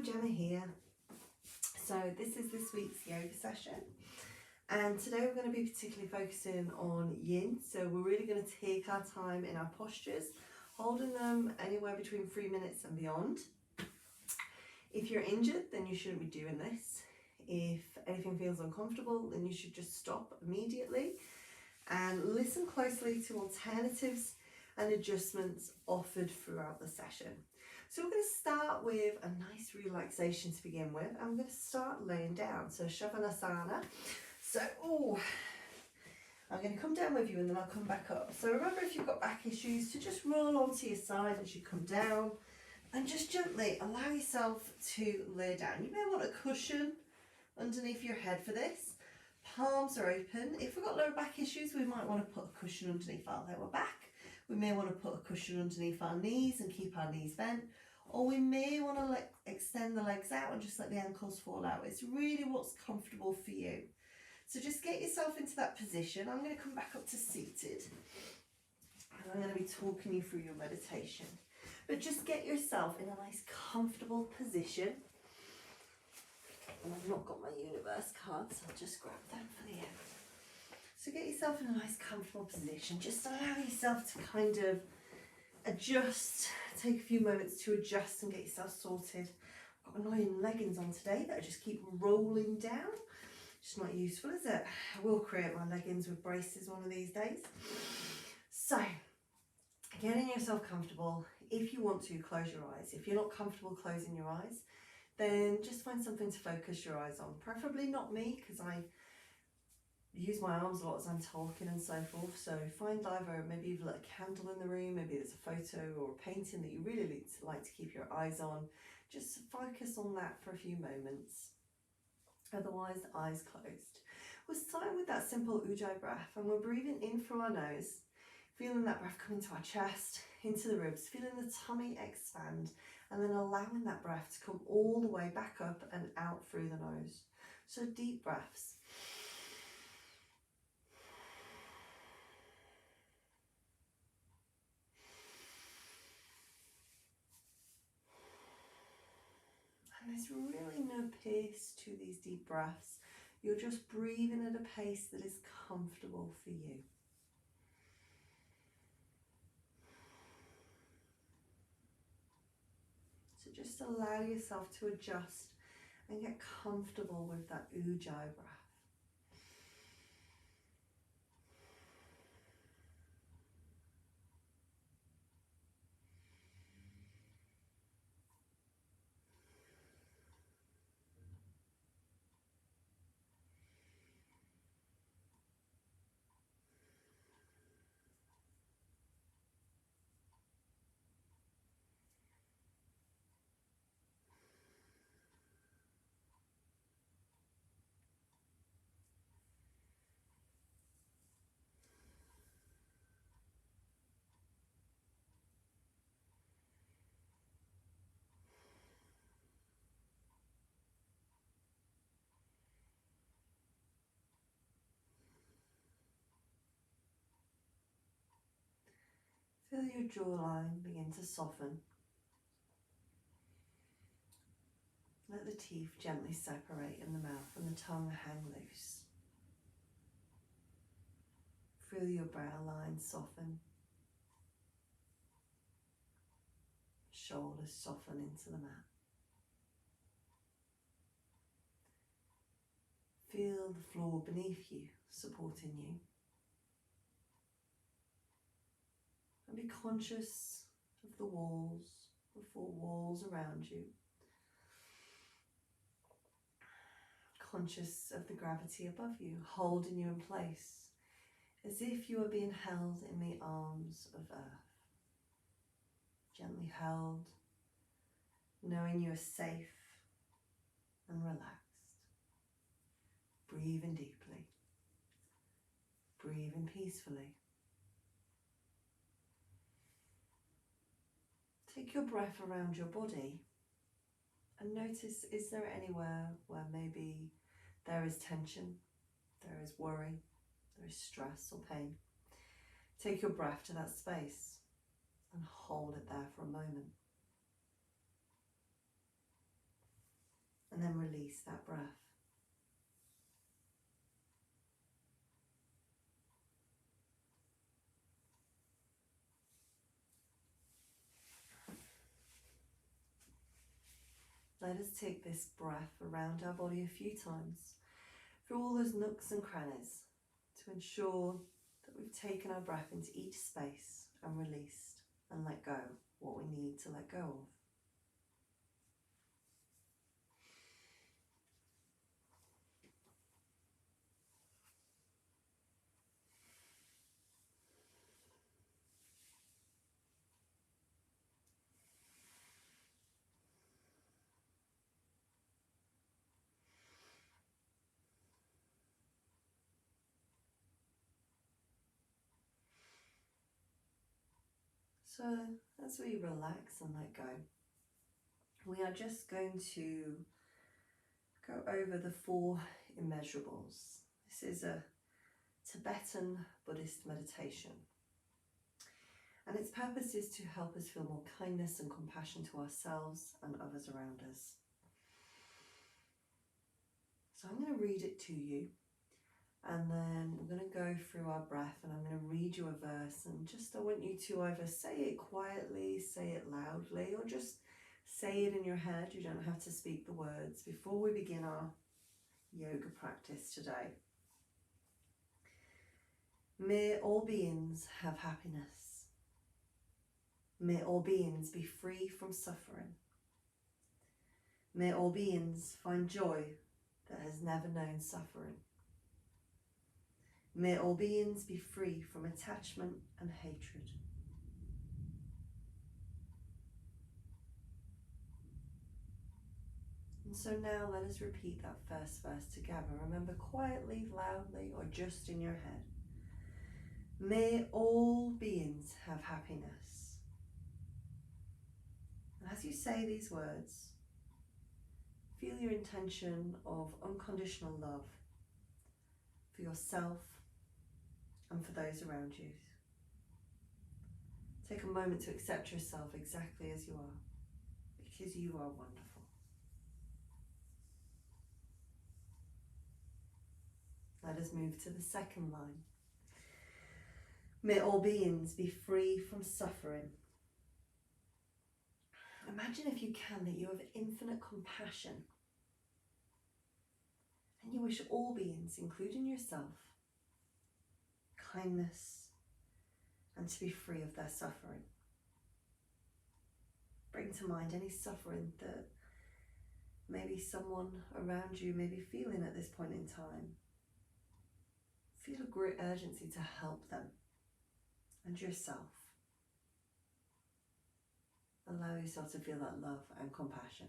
Gemma here. So this is this week's yoga session, and today we're going to be particularly focusing on yin. So we're really going to take our time in our postures, holding them anywhere between 3 minutes and beyond. If you're injured, then you shouldn't be doing this. If anything feels uncomfortable, then you should just stop immediately and listen closely to alternatives and adjustments offered throughout the session. So we're going to start with a nice relaxation to begin with. I'm going to start laying down, so Shavasana. So, I'm going to come down with you and then I'll come back up. So remember, if you've got back issues, to just roll onto your side as you come down and just gently allow yourself to lay down. You may want a cushion underneath your head for this. Palms are open. If we've got lower back issues, we might want to put a cushion underneath our lower back. We may want to put a cushion underneath our knees and keep our knees bent. Or we may want to extend the legs out and just let the ankles fall out. It's really what's comfortable for you. So just get yourself into that position. I'm going to come back up to seated. And I'm going to be talking you through your meditation. But just get yourself in a nice comfortable position. And I've not got my universe cards, so I'll just grab them for the end. So get yourself in a nice comfortable position. Just allow yourself to kind of adjust. Take a few moments to adjust and get yourself sorted. I've got annoying leggings on today that I just keep rolling down. It's not useful, is it? I will create my leggings with braces one of these days. So, getting yourself comfortable. If you want to, close your eyes. If you're not comfortable closing your eyes, then just find something to focus your eyes on. Preferably not me, because I use my arms a lot as I'm talking and so forth. So find either, maybe you've lit a candle in the room, maybe there's a photo or a painting that you really like to keep your eyes on. Just focus on that for a few moments. Otherwise, eyes closed. We're starting with that simple Ujjayi breath, and we're breathing in through our nose, feeling that breath come into our chest, into the ribs, feeling the tummy expand, and then allowing that breath to come all the way back up and out through the nose. So deep breaths. And there's really no pace to these deep breaths. You're just breathing at a pace that is comfortable for you. So just allow yourself to adjust and get comfortable with that Ujjayi breath. Feel your jawline begin to soften. Let the teeth gently separate in the mouth and the tongue hang loose. Feel your brow line soften. Shoulders soften into the mat. Feel the floor beneath you supporting you. And be conscious of the four walls around you. Conscious of the gravity above you, holding you in place, as if you are being held in the arms of earth. Gently held, knowing you are safe and relaxed. Breathing deeply. Breathing peacefully. Take your breath around your body and notice, is there anywhere where maybe there is tension, there is worry, there is stress or pain? Take your breath to that space and hold it there for a moment. and then release that breath. Let us take this breath around our body a few times, through all those nooks and crannies, to ensure that we've taken our breath into each space and released and let go what we need to let go of. So as we relax and let go, we are just going to go over the 4 immeasurables. This is a Tibetan Buddhist meditation, and its purpose is to help us feel more kindness and compassion to ourselves and others around us. So I'm going to read it to you, and then we're going to go through our breath, and I'm going to read you a verse, and I want you to either say it quietly, say it loudly, or just say it in your head. You don't have to speak the words before we begin our yoga practice today. May all beings have happiness. May all beings be free from suffering. May all beings find joy that has never known suffering. May all beings be free from attachment and hatred. And so now let us repeat that first verse together. Remember, quietly, loudly, or just in your head. May all beings have happiness. And as you say these words, feel your intention of unconditional love for yourself and for those around you. Take a moment to accept yourself exactly as you are, because you are wonderful. Let us move to the second line. May all beings be free from suffering. Imagine, if you can, that you have infinite compassion and you wish all beings, including yourself, kindness and to be free of their suffering. Bring to mind any suffering that maybe someone around you may be feeling at this point in time. Feel a great urgency to help them and yourself. Allow yourself to feel that love and compassion.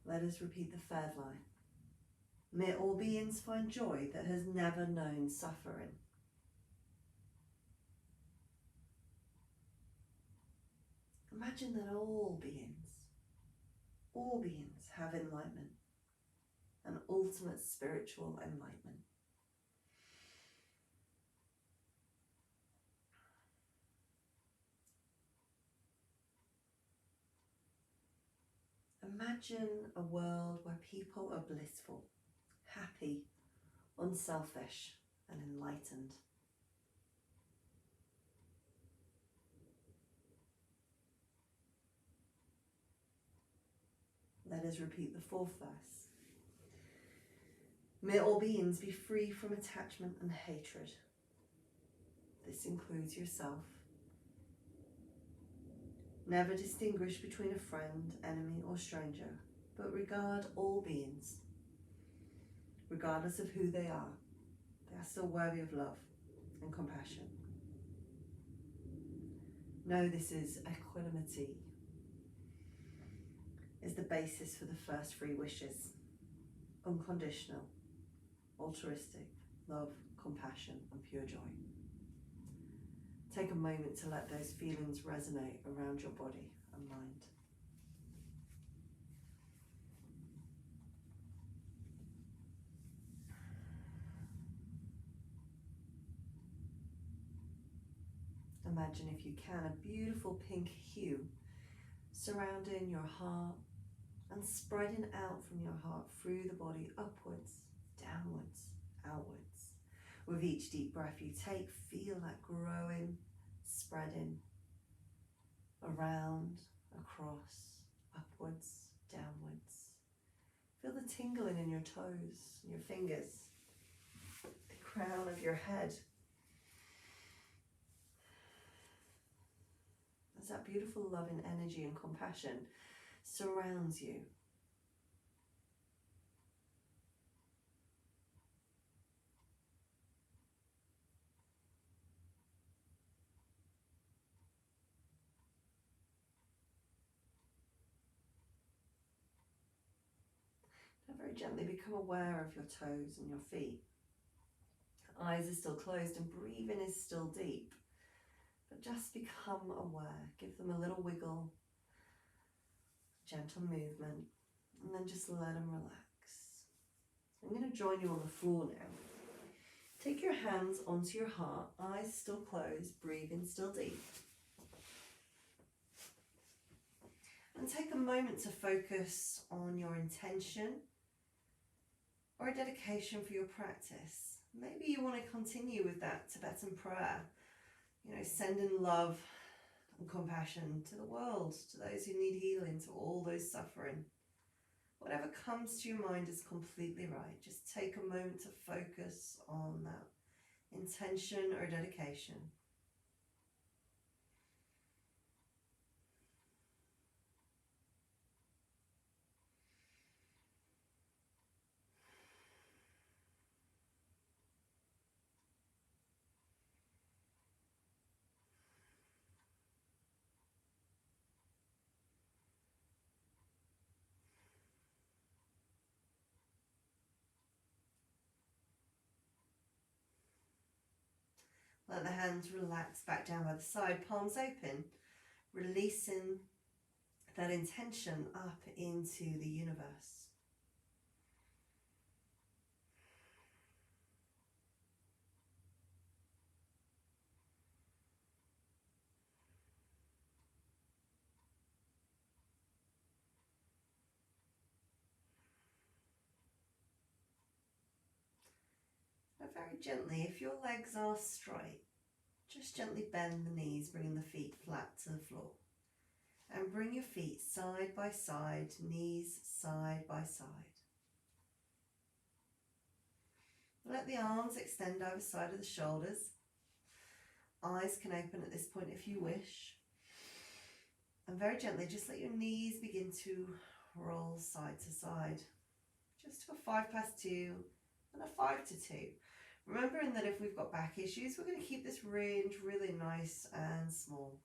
Let us repeat the third line. May all beings find joy that has never known suffering. Imagine that all beings have enlightenment, an ultimate spiritual enlightenment. Imagine a world where people are blissful, happy, unselfish, and enlightened. Let us repeat the fourth verse. May all beings be free from attachment and hatred. This includes yourself. Never distinguish between a friend, enemy, or stranger, but regard all beings. Regardless of who they are still worthy of love and compassion. Know this is equanimity, is the basis for the first 3 wishes. Unconditional, altruistic, love, compassion, and pure joy. Take a moment to let those feelings resonate around your body and mind. imagine, if you can, a beautiful pink hue surrounding your heart and spreading out from your heart through the body, upwards, downwards, outwards. With each deep breath you take, feel that growing, spreading around, across, upwards, downwards. Feel the tingling in your toes, your fingers, the crown of your head. As that beautiful loving energy and compassion surrounds you. Now very gently become aware of your toes and your feet. Eyes are still closed and breathing is still deep. But just become aware. Give them a little wiggle, gentle movement, and then just let them relax. I'm going to join you on the floor now. Take your hands onto your heart, eyes still closed, breathing still deep. And take a moment to focus on your intention or a dedication for your practice. Maybe you want to continue with that Tibetan prayer, sending love and compassion to the world, to those who need healing, to all those suffering. Whatever comes to your mind is completely right. Just take a moment to focus on that intention or dedication. Let the hands relax back down by the side, palms open, releasing that intention up into the universe. Now very gently, if your legs are straight, just gently bend the knees, bringing the feet flat to the floor. And bring your feet side by side, knees side by side. Let the arms extend either side of the shoulders. Eyes can open at this point if you wish. And very gently, just let your knees begin to roll side to side. Just to a 5 past 2 and a 5 to 2. Remembering that if we've got back issues, we're going to keep this range really nice and small.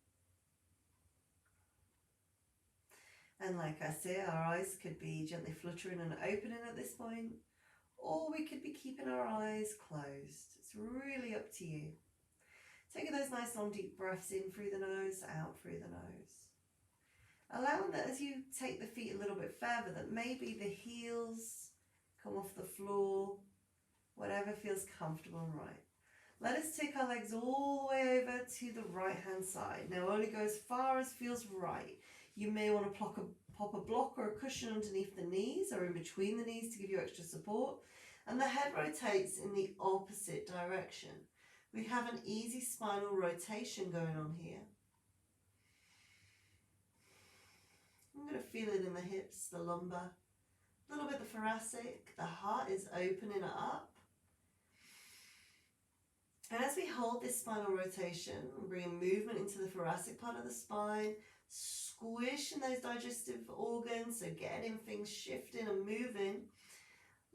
And like I say, our eyes could be gently fluttering and opening at this point, or we could be keeping our eyes closed. It's really up to you. Taking those nice long deep breaths in through the nose, out through the nose. Allowing that as you take the feet a little bit further, that maybe the heels come off the floor, whatever feels comfortable and right. Let us take our legs all the way over to the right hand side. Now only go as far as feels right. You may want to pop a block or a cushion underneath the knees or in between the knees to give you extra support. And the head rotates in the opposite direction. We have an easy spinal rotation going on here. I'm going to feel it in the hips, the lumbar, a little bit the thoracic. The heart is opening up. And as we hold this spinal rotation, bringing movement into the thoracic part of the spine, squishing those digestive organs, so getting things shifting and moving,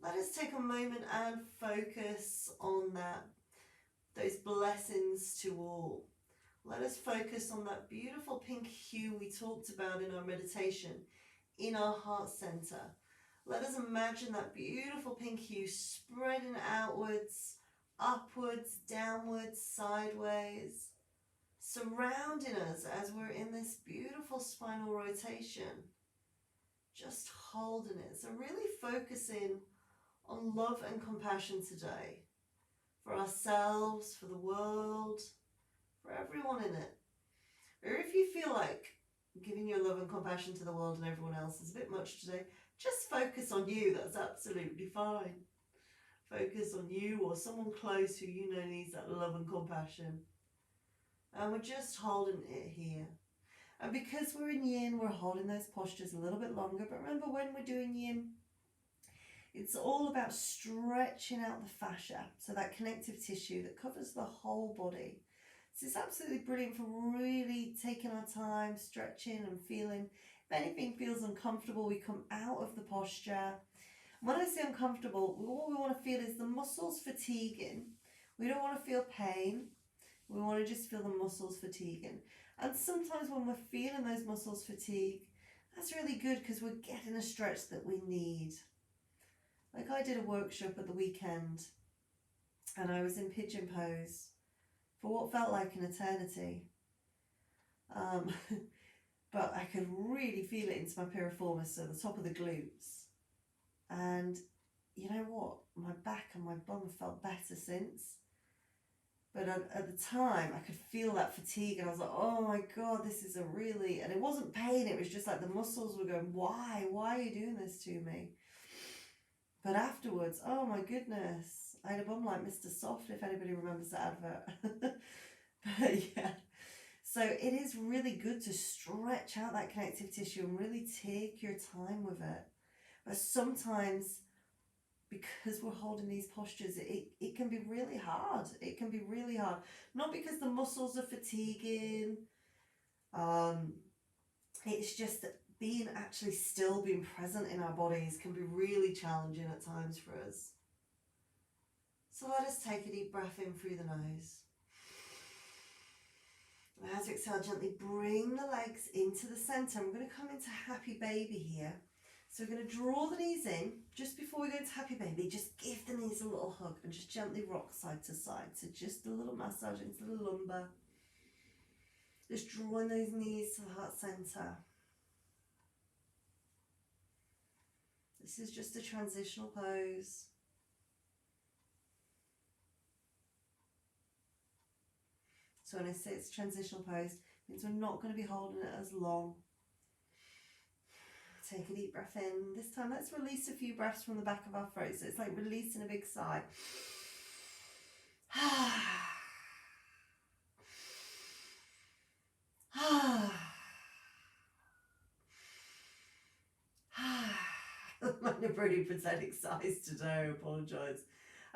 let us take a moment and focus on those blessings to all. Let us focus on that beautiful pink hue we talked about in our meditation, in our heart center. Let us imagine that beautiful pink hue spreading outwards, upwards, downwards, sideways, surrounding us as we're in this beautiful spinal rotation. Just holding it. So really focusing on love and compassion today. For ourselves, for the world, for everyone in it. Or if you feel like giving your love and compassion to the world and everyone else is a bit much today, just focus on you. That's absolutely fine. Focus on you or someone close who you know needs that love and compassion. And we're just holding it here. And because we're in yin, we're holding those postures a little bit longer. But remember, when we're doing yin, it's all about stretching out the fascia, so that connective tissue that covers the whole body. So it's absolutely brilliant for really taking our time, stretching and feeling. If anything feels uncomfortable, we come out of the posture. When I say uncomfortable, what we want to feel is the muscles fatiguing. We don't want to feel pain. We want to just feel the muscles fatiguing. And sometimes when we're feeling those muscles fatigue, that's really good because we're getting a stretch that we need. Like I did a workshop at the weekend and I was in pigeon pose for what felt like an eternity. But I could really feel it into my piriformis, so the top of the glutes. And you know what? My back and my bum have felt better since. But at the time, I could feel that fatigue and I was like, oh my God, this is a really... And it wasn't pain, it was just like the muscles were going, why? Why are you doing this to me? But afterwards, oh my goodness, I had a bum like Mr. Soft, if anybody remembers that advert. But yeah, so it is really good to stretch out that connective tissue and really take your time with it. But sometimes, because we're holding these postures, it can be really hard. It can be really hard. Not because the muscles are fatiguing. It's just that being present in our bodies can be really challenging at times for us. So let us take a deep breath in through the nose. And as we exhale, gently bring the legs into the centre. We're going to come into happy baby here. So we're going to draw the knees in. Just before we go into happy baby, just give the knees a little hug and just gently rock side to side. So just a little massage into the lumbar. Just drawing those knees to the heart centre. This is just a transitional pose. So when I say it's a transitional pose, it means we're not going to be holding it as long. Take a deep breath in. This time let's release a few breaths from the back of our throat. So it's like releasing a big sigh. I'm a pretty pathetic sighs today, I apologise.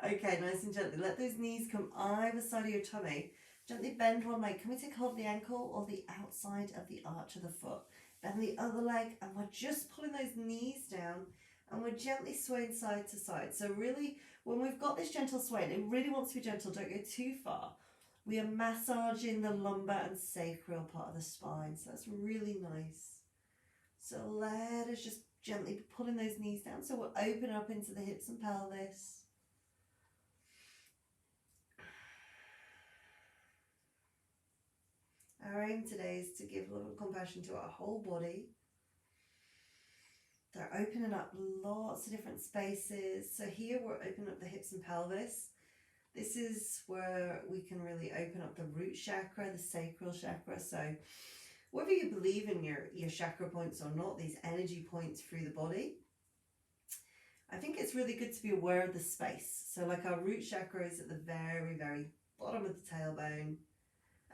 Okay, nice and gently. Let those knees come either side of your tummy. Gently bend one leg. Can we take hold of the ankle or the outside of the arch of the foot? Bend the other leg, and we're just pulling those knees down and we're gently swaying side to side. So really, when we've got this gentle swaying, it really wants to be gentle, don't go too far. We are massaging the lumbar and sacral part of the spine, so that's really nice. So let us just gently be pulling those knees down. So we'll open up into the hips and pelvis. Our aim today is to give love and compassion to our whole body. They're opening up lots of different spaces. So here we're opening up the hips and pelvis. This is where we can really open up the root chakra, the sacral chakra. So whether you believe in your chakra points or not, these energy points through the body, I think it's really good to be aware of the space. So like our root chakra is at the very, very bottom of the tailbone.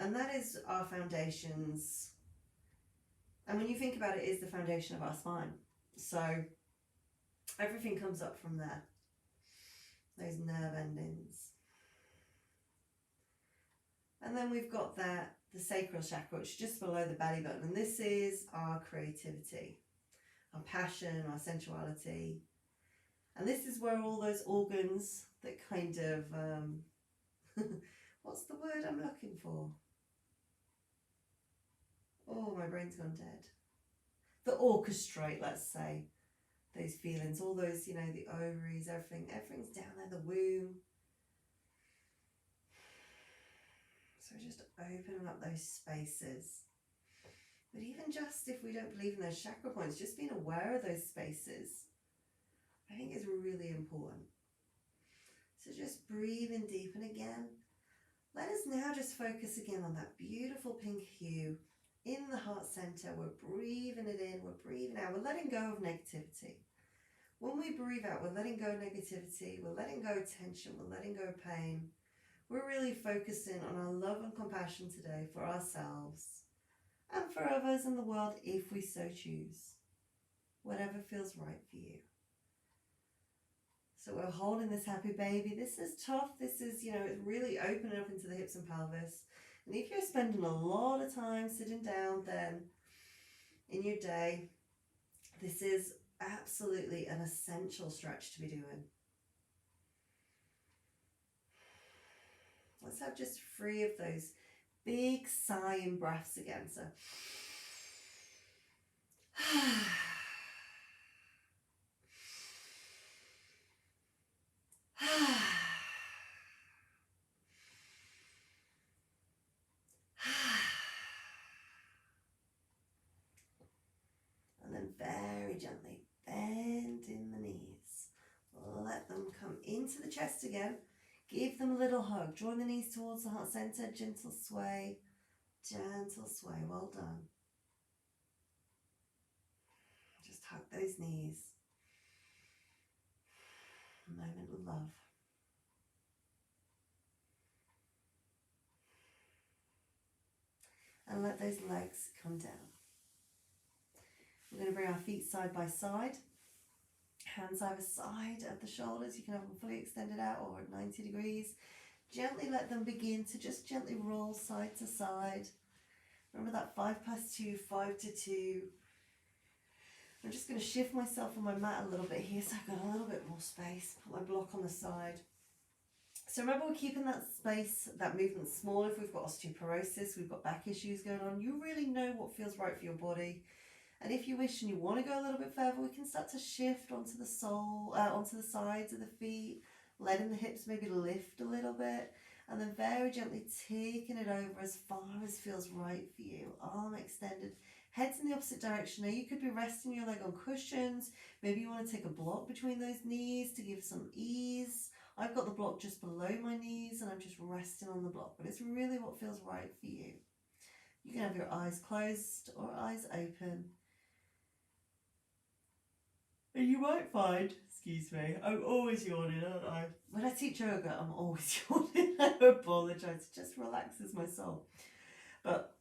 And that is our foundations. And when you think about it, it is the foundation of our spine. So everything comes up from there. Those nerve endings. And then we've got the sacral chakra, which is just below the belly button. And this is our creativity, our passion, our sensuality. And this is where all those organs that kind of, what's the word I'm looking for? Oh, my brain's gone dead. The orchestrate, let's say, those feelings, all those, the ovaries, everything's down there, the womb. So just opening up those spaces. But even just if we don't believe in those chakra points, just being aware of those spaces, I think is really important. So just breathe in deep, and again, Let us now just focus again on that beautiful pink hue in the heart center. We're breathing it in, we're breathing out, we're letting go of negativity. When we breathe out, we're letting go of negativity, we're letting go of tension, we're letting go of pain. We're really focusing on our love and compassion today for ourselves and for others in the world if we so choose. Whatever feels right for you. So we're holding this happy baby. This is tough. This is, it's really opening up into the hips and pelvis. And if you're spending a lot of time sitting down, then in your day, this is absolutely an essential stretch to be doing. Let's have just 3 of those big sighing breaths again. So, and then very gently bend in the knees. Let them come into the chest again. Give them a little hug. Draw the knees towards the heart center. Gentle sway. Gentle sway. Well done. Just hug those knees. A moment of love. And let those legs come down. We're going to bring our feet side by side. Hands either side of the shoulders. You can have them fully extended out or at 90 degrees. Gently let them begin to just gently roll side to side. Remember that 5+2, 5 to 2. I'm just going to shift myself on my mat a little bit here so I've got a little bit more space. Put my block on the side. So remember, we're keeping that space, that movement small. If we've got osteoporosis, we've got back issues going on, you really know what feels right for your body. And if you wish and you want to go a little bit further, we can start to shift onto the onto the sides of the feet, letting the hips maybe lift a little bit, and then very gently taking it over as far as feels right for you. Arm extended, head's in the opposite direction. Now you could be resting your leg on cushions. Maybe you want to take a block between those knees to give some ease. I've got the block just below my knees and I'm just resting on the block, but it's really what feels right for you. You can have your eyes closed or eyes open. And you might find, excuse me, I'm always yawning, aren't I? When I teach yoga, I'm always yawning. I apologise, it just relaxes my soul. But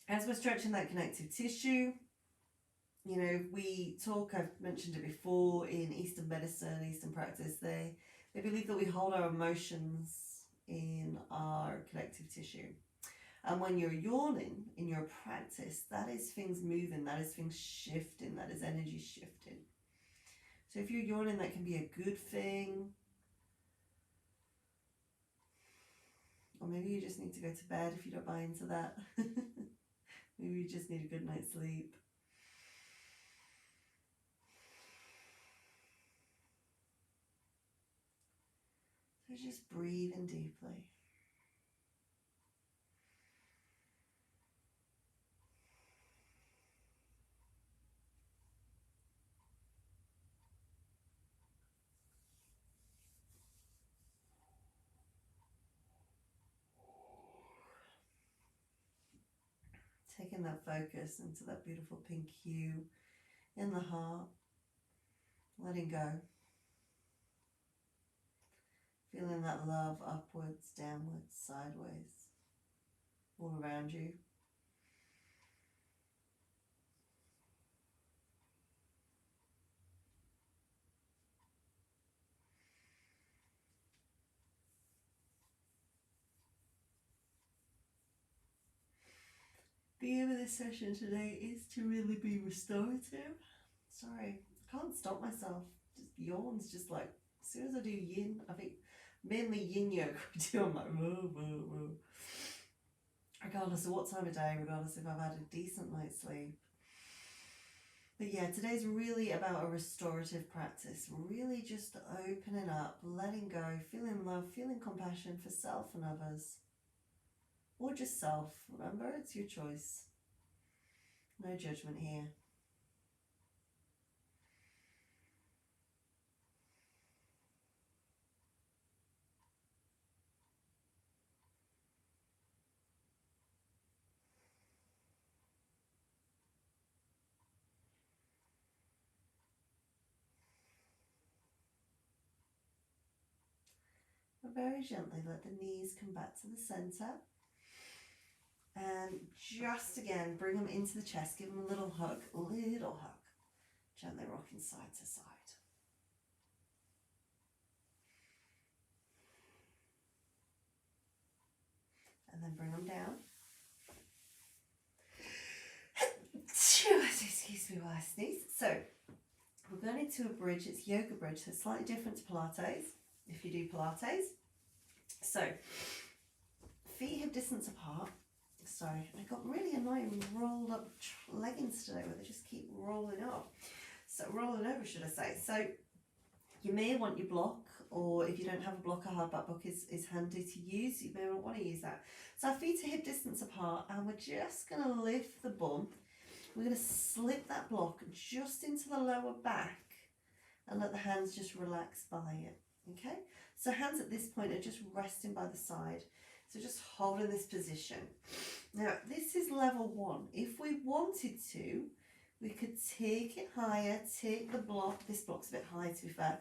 as we're stretching that connective tissue, we talk, I've mentioned it before, in Eastern medicine, Eastern practice, they believe that we hold our emotions in our connective tissue. And when you're yawning in your practice, that is things moving, that is things shifting, that is energy shifting. So if you're yawning, that can be a good thing. Or maybe you just need to go to bed if you don't buy into that. Maybe you just need a good night's sleep. So just breathing deeply. Taking that focus into that beautiful pink hue in the heart. Letting go. Feeling that love upwards, downwards, sideways, all around you. The aim of this session today is to really be restorative. Sorry, I can't stop myself. Just yawns, just like, as soon as I do yin, I think mainly yin yoga we do, I'm like, whoa, whoa, whoa. Regardless of what time of day, regardless if I've had a decent night's sleep. But yeah, today's really about a restorative practice. Really just opening up, letting go, feeling love, feeling compassion for self and others. Or just self. Remember, it's your choice. No judgment here. but very gently let the knees come back to the centre. And just again, bring them into the chest, give them a little hug, gently rocking side to side. And then bring them down. Excuse me while I sneeze. So, we're going into a bridge, it's yoga bridge, so it's slightly different to Pilates, if you do Pilates. So, feet hip distance apart. Sorry, I got really annoying rolled up leggings today where they just keep rolling up. So, rolling over, should I say. So, you may want your block, or if you don't have a block, a hard back block is handy to use. You may not want to use that. So, our feet are hip distance apart, and we're just going to lift the bum. We're going to slip that block just into the lower back and let the hands just relax by it, okay? So hands at this point are just resting by the side. So just holding this position. Now, this is level 1. If we wanted to, we could take it higher, take the block, this block's a bit high to be fair,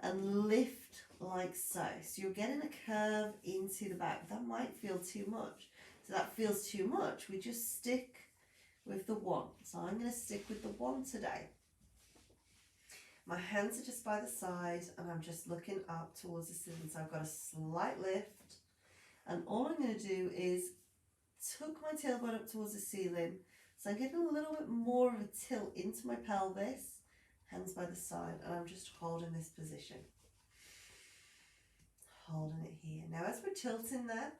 and lift like so. So you're getting a curve into the back. That might feel too much. So that feels too much. We just stick with the 1. So I'm going to stick with the 1 today. My hands are just by the side and I'm just looking up towards the ceiling. So I've got a slight lift, and all I'm going to do is tuck my tailbone up towards the ceiling. So I'm getting a little bit more of a tilt into my pelvis, hands by the side, and I'm just holding this position. Holding it here. Now as we're tilting there,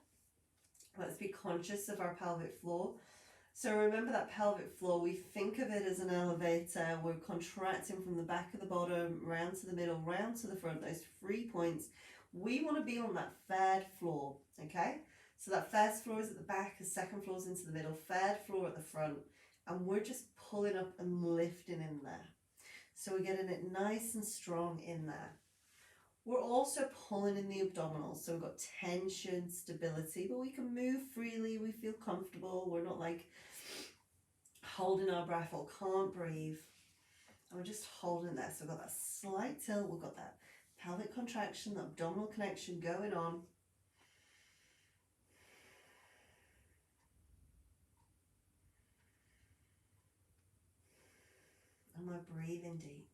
let's be conscious of our pelvic floor. So remember that pelvic floor, we think of it as an elevator. We're contracting from the back of the bottom, round to the middle, round to the front, those 3 points. We want to be on that third floor, okay? So that first floor is at the back, the second floor is into the middle, third floor at the front, and we're just pulling up and lifting in there. So we're getting it nice and strong in there. We're also pulling in the abdominals, so we've got tension, stability, but we can move freely, we feel comfortable, we're not like holding our breath or can't breathe. And we're just holding there, so we've got that slight tilt, we've got that pelvic contraction, that abdominal connection going on. And we're breathing deep.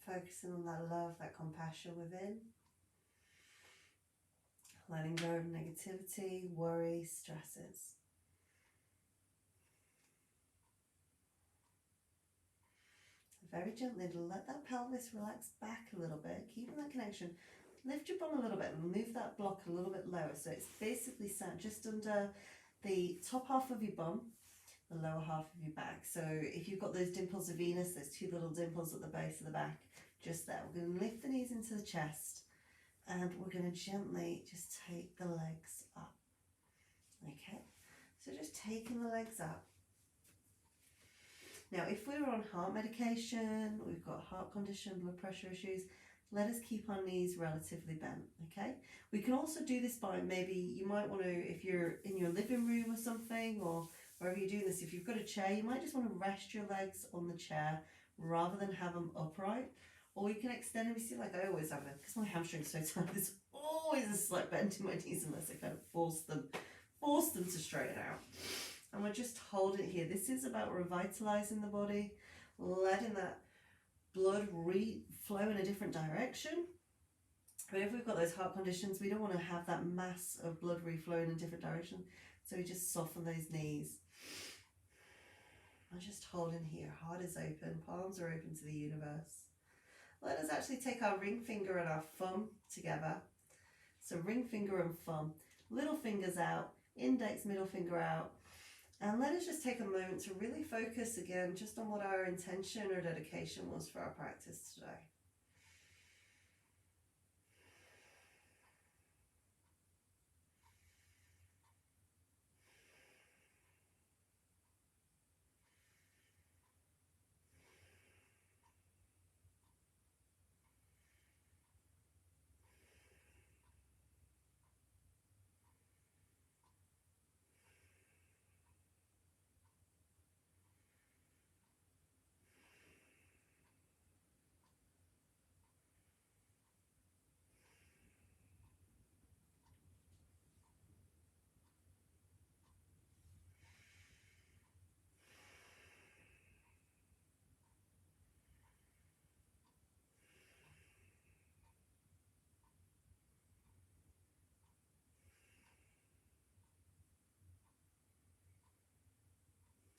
Focusing on that love, that compassion within. Letting go of negativity, worry, stresses. Very gently let that pelvis relax back a little bit, keeping that connection. Lift your bum a little bit and move that block a little bit lower. So it's basically sat just under the top half of your bum, the lower half of your back. So if you've got those dimples of Venus, there's 2 little dimples at the base of the back, just there. We're going to lift the knees into the chest and we're going to gently just take the legs up. Okay, so just taking the legs up. Now, if we were on heart medication, we've got heart condition, blood pressure issues, let us keep our knees relatively bent, okay? We can also do this by maybe, you might want to, if you're in your living room or something, or wherever you're doing this, if you've got a chair, you might just want to rest your legs on the chair rather than have them upright. Or you can extend them, you see, like I always have it, because my hamstring's so tight, there's always a slight bend in my knees unless I kind of force them to straighten out. And we're just holding it here. This is about revitalizing the body, letting that blood flow in a different direction. But if we've got those heart conditions, we don't want to have that mass of blood reflowing in a different direction. So we just soften those knees. I'm just holding here, heart is open, palms are open to the universe. Let us actually take our ring finger and our thumb together. So ring finger and thumb, little fingers out, index, middle finger out. And let us just take a moment to really focus again just on what our intention or dedication was for our practice today.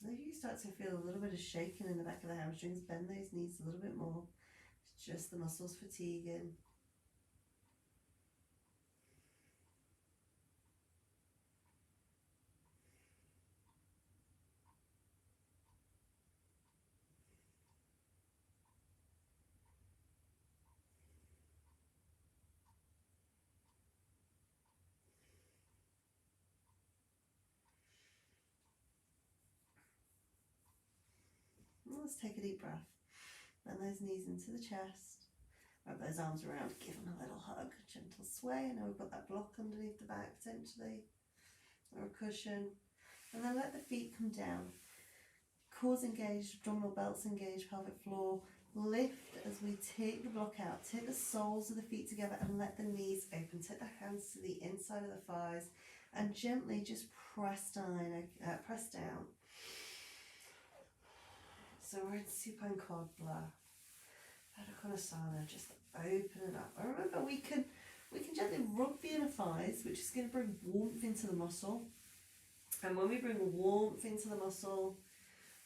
Maybe you start to feel a little bit of shaking in the back of the hamstrings. Bend those knees a little bit more. It's just the muscles fatiguing. Let's take a deep breath. Bend those knees into the chest. Wrap those arms around, give them a little hug, gentle sway. I know we've got that block underneath the back potentially, or a cushion. And then let the feet come down. Cores engaged, abdominal belts engaged, pelvic floor. Lift as we take the block out. Take the soles of the feet together and let the knees open. Take the hands to the inside of the thighs and gently just press down. So we're in supine cobra, Konasana, just opening up. And remember, we can gently rub the inner thighs, which is going to bring warmth into the muscle. And when we bring warmth into the muscle,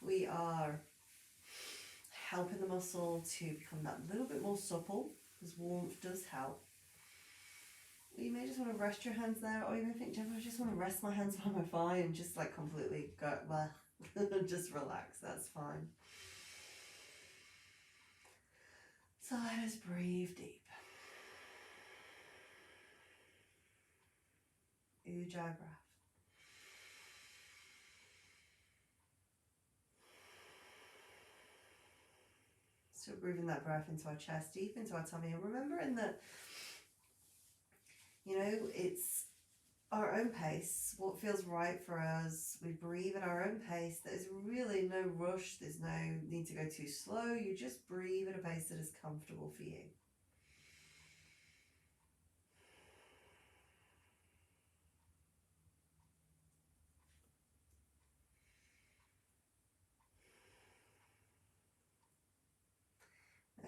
we are helping the muscle to become that little bit more supple, because warmth does help. You may just want to rest your hands there, or you may think, Jennifer, I just want to rest my hands by my thigh and just like completely go, well, just relax, that's fine. So let us breathe deep. Ujjayi breath. So breathing that breath into our chest, deep into our tummy. And remembering that, it's our own pace, what feels right for us. We breathe at our own pace. There's really no rush. There's no need to go too slow. You just breathe at a pace that is comfortable for you.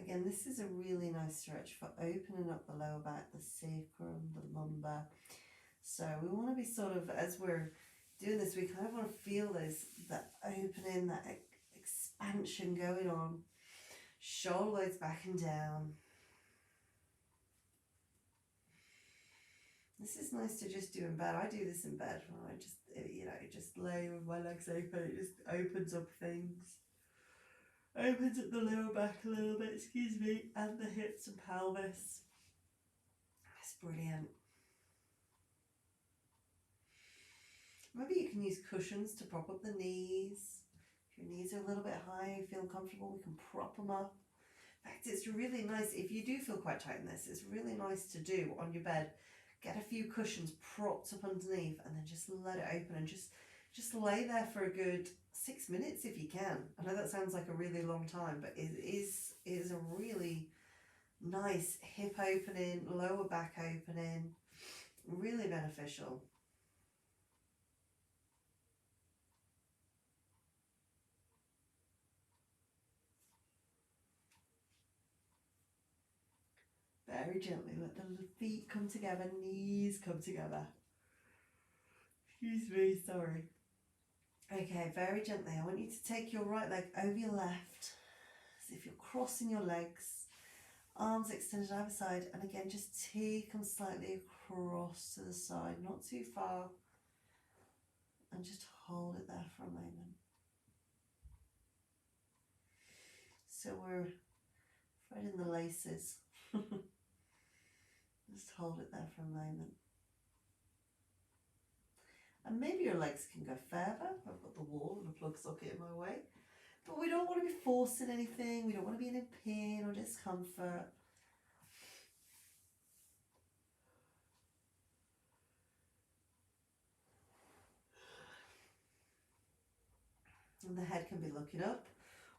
Again, this is a really nice stretch for opening up the lower back, the sacrum, the lumbar. So we want to be sort of, as we're doing this, we kind of want to feel that opening, that expansion going on. Shoulder blades back and down. This is nice to just do in bed. I do this in bed when I just lay with my legs open. It just opens up things. Opens up the lower back a little bit, and the hips and pelvis. That's brilliant. Maybe you can use cushions to prop up the knees. If your knees are a little bit high, you feel comfortable, we can prop them up. In fact, it's really nice, if you do feel quite tight in this, it's really nice to do on your bed. Get a few cushions propped up underneath and then just let it open and just lay there for a good 6 minutes if you can. I know that sounds like a really long time, but it is a really nice hip opening, lower back opening, really beneficial. Very gently let the feet come together, knees come together. Excuse me, sorry. Okay, very gently, I want you to take your right leg over your left, as if you're crossing your legs, arms extended either side, and again just take them slightly across to the side, not too far, and just hold it there for a moment. So we're threading the laces. Just hold it there for a moment. And maybe your legs can go further. I've got the wall and a plug socket in my way. But we don't want to be forcing anything. We don't want to be in pain or discomfort. And the head can be looking up.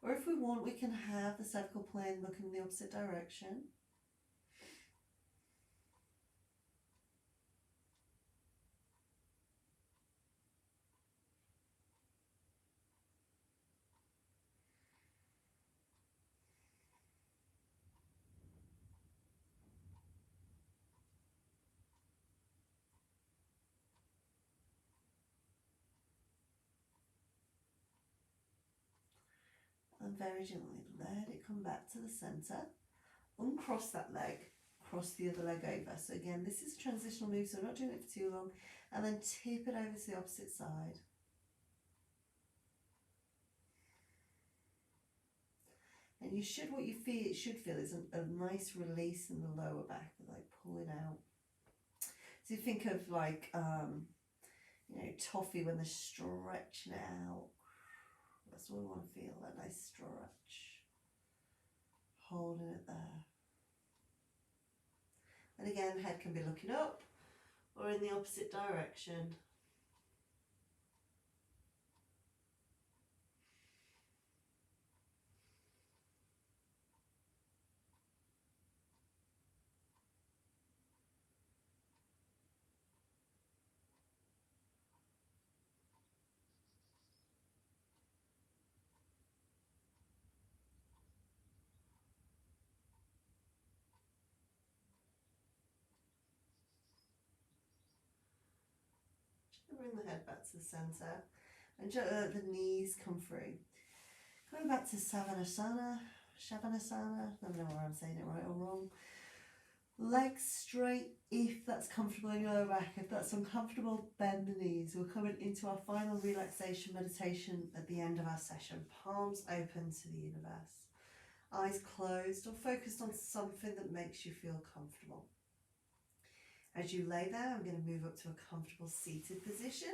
Or if we want, we can have the cervical plane looking in the opposite direction. And very gently let it come back to the centre. Uncross that leg, cross the other leg over. So again, this is a transitional move, so we're not doing it for too long. And then tip it over to the opposite side. And you should, what you feel, it should feel is a nice release in the lower back, like pulling out. So you think of like, you know, toffee when they're stretching it out. That's what we want to feel, that nice stretch. Holding it there. And again, head can be looking up or in the opposite direction. Bring the head back to the centre and let the knees come through. Going back to Svanasana, never know whether I'm saying it right or wrong. Legs straight if that's comfortable in your lower back. If that's uncomfortable, bend the knees. We're coming into our final relaxation meditation at the end of our session. Palms open to the universe. Eyes closed or focused on something that makes you feel comfortable. As you lay there, I'm going to move up to a comfortable seated position.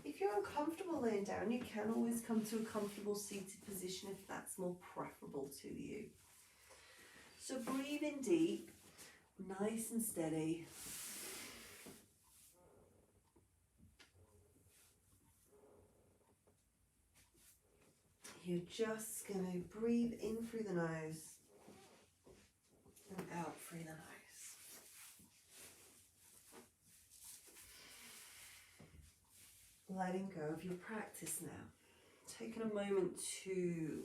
If you're uncomfortable laying down, you can always come to a comfortable seated position if that's more preferable to you. So breathe in deep, nice and steady. You're just going to breathe in through the nose and out through the nose. Letting go of your practice now. Taking a moment to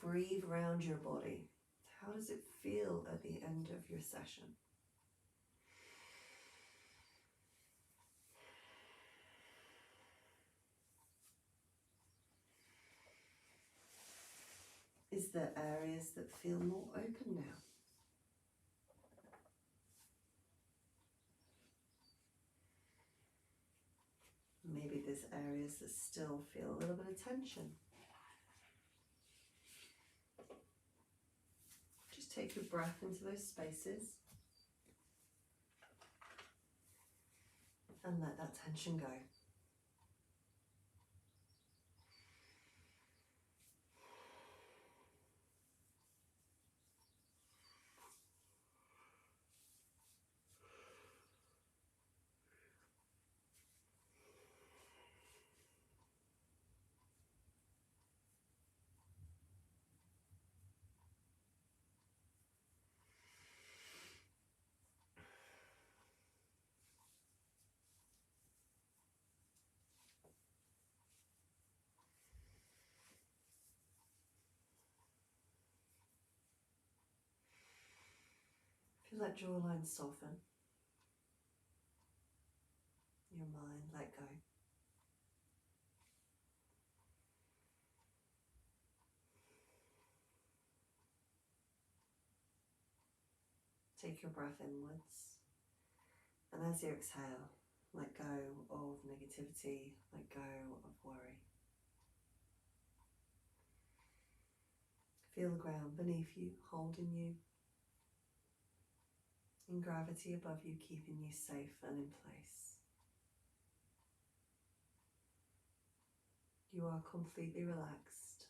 breathe around your body. How does it feel at the end of your session? Is there areas that feel more open now? Maybe there's areas that still feel a little bit of tension. Just take your breath into those spaces and let that tension go. Feel that jawline soften. Your mind let go. take your breath inwards. And as you exhale, let go of negativity, let go of worry. Feel the ground beneath you, holding you, and gravity above you, keeping you safe and in place. You are completely relaxed,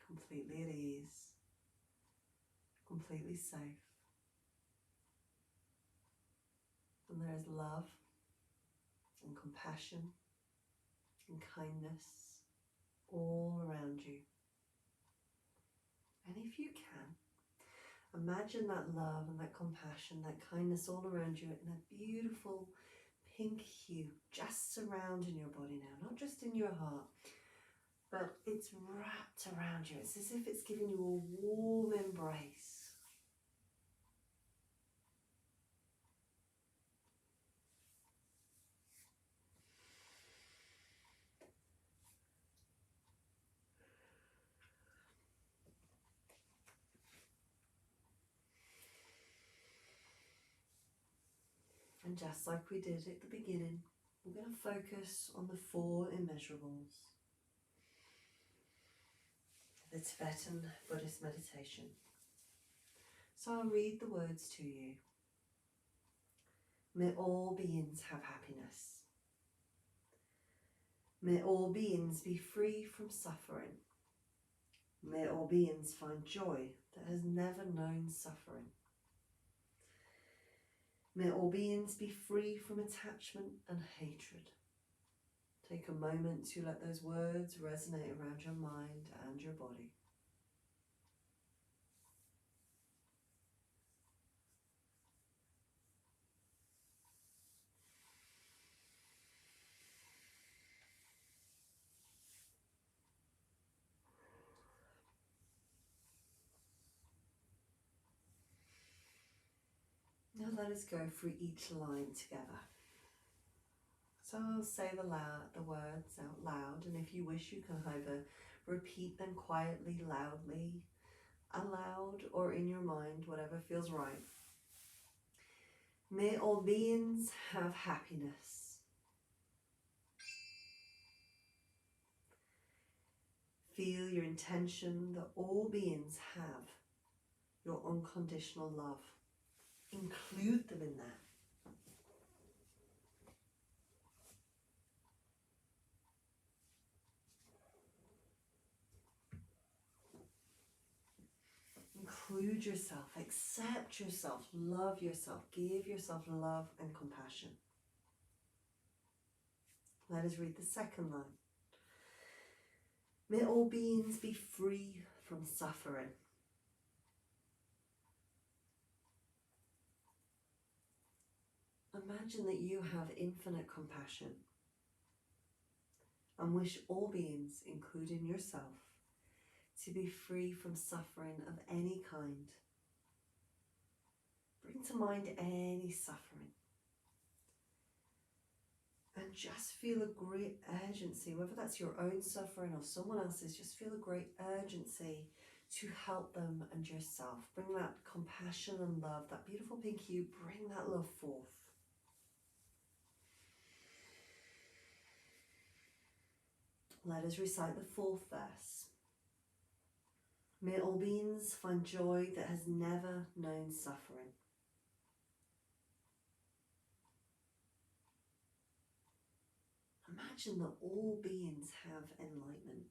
completely at ease, completely safe. And there is love and compassion and kindness all around you. And if you can, imagine that love and that compassion, that kindness all around you in a beautiful pink hue just surrounding your body now, not just in your heart, but it's wrapped around you. It's as if it's giving you a warm embrace. And just like we did at the beginning, we're going to focus on the 4 immeasurables. The Tibetan Buddhist meditation. So I'll read the words to you. May all beings have happiness. May all beings be free from suffering. May all beings find joy that has never known suffering. May all beings be free from attachment and hatred. Take a moment to let those words resonate around your mind and your body. Now let us go through each line together. So I'll say the words out loud, and if you wish, you can either repeat them quietly, loudly, aloud, or in your mind, whatever feels right. May all beings have happiness. Feel your intention that all beings have your unconditional love. Include them in that. Include yourself, accept yourself, love yourself, give yourself love and compassion. Let us read the second line. May all beings be free from suffering. Imagine that you have infinite compassion and wish all beings, including yourself, to be free from suffering of any kind. Bring to mind any suffering. And just feel a great urgency, whether that's your own suffering or someone else's, just feel a great urgency to help them and yourself. Bring that compassion and love, that beautiful pink hue, bring that love forth. Let us recite the 4th verse. May all beings find joy that has never known suffering. Imagine that all beings have enlightenment.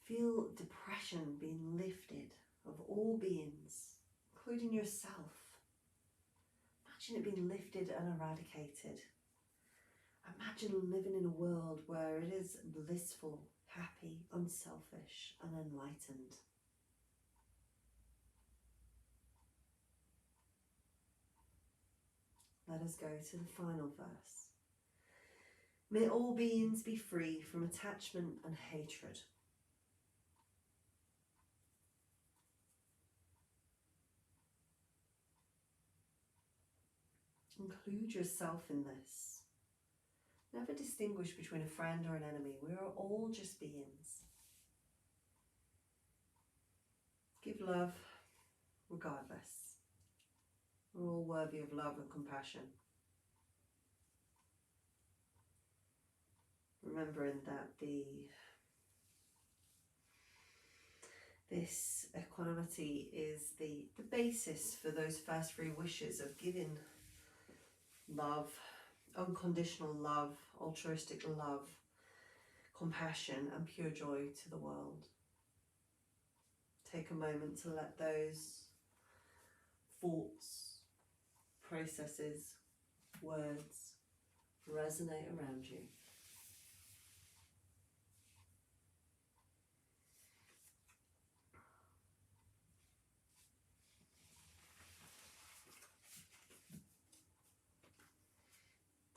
Feel depression being lifted of all beings, including yourself. Imagine it being lifted and eradicated. Imagine living in a world where it is blissful, happy, unselfish, and enlightened. Let us go to the final verse. May all beings be free from attachment and hatred. Include yourself in this. Never distinguish between a friend or an enemy. We are all just beings. Give love regardless. We're all worthy of love and compassion. Remembering that this equanimity is the basis for those first three wishes of giving love, unconditional love, altruistic love, compassion and pure joy to the world. Take a moment to let those thoughts, processes, words resonate around you.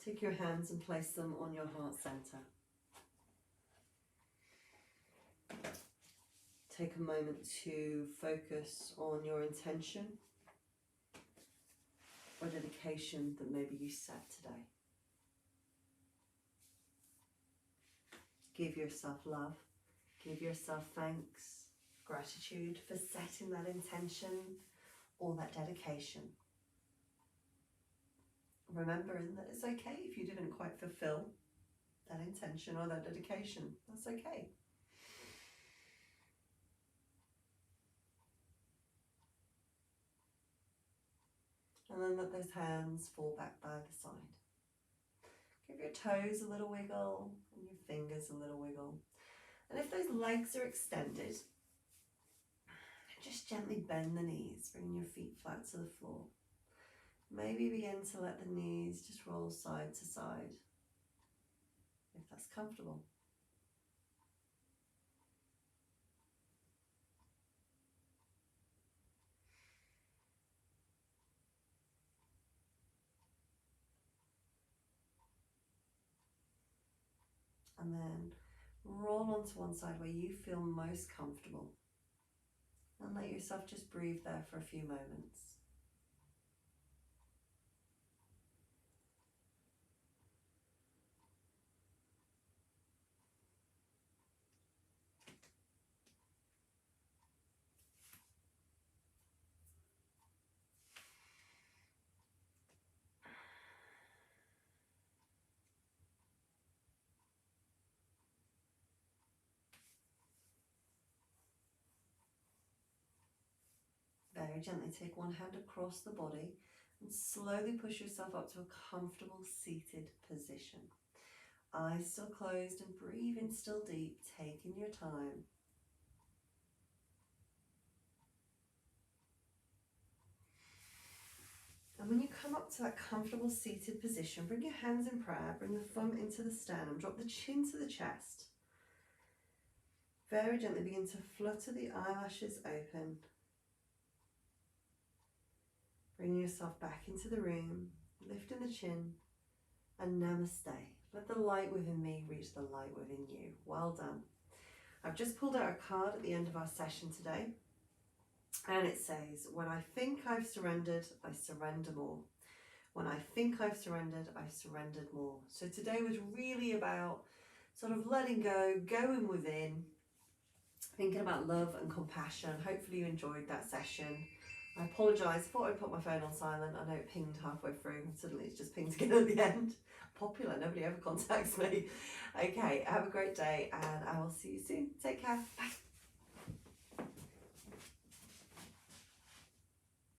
Take your hands and place them on your heart center. Take a moment to focus on your intention or dedication that maybe you set today. Give yourself love. Give yourself thanks, gratitude for setting that intention or that dedication. Remembering that it's okay if you didn't quite fulfill that intention or that dedication. That's okay. And then let those hands fall back by the side. Give your toes a little wiggle and your fingers a little wiggle. And if those legs are extended, just gently bend the knees, bringing your feet flat to the floor. Maybe begin to let the knees just roll side to side, if that's comfortable. And then roll onto one side where you feel most comfortable. And let yourself just breathe there for a few moments. Very gently take one hand across the body and slowly push yourself up to a comfortable seated position. Eyes still closed and breathing still deep, taking your time. And when you come up to that comfortable seated position, bring your hands in prayer, bring the thumb into the sternum, drop the chin to the chest. Very gently begin to flutter the eyelashes open. Bring yourself back into the room, lifting the chin, and namaste. Let the light within me reach the light within you. Well done. I've just pulled out a card at the end of our session today, and it says, when I think I've surrendered, I surrender more. When I think I've surrendered, I've surrendered more. So today was really about sort of letting go, going within, thinking about love and compassion. Hopefully you enjoyed that session. I apologise, I thought I'd put my phone on silent. I know it pinged halfway through and suddenly it's just pinged again at the end. Popular, nobody ever contacts me. Okay, have a great day and I will see you soon. Take care, bye.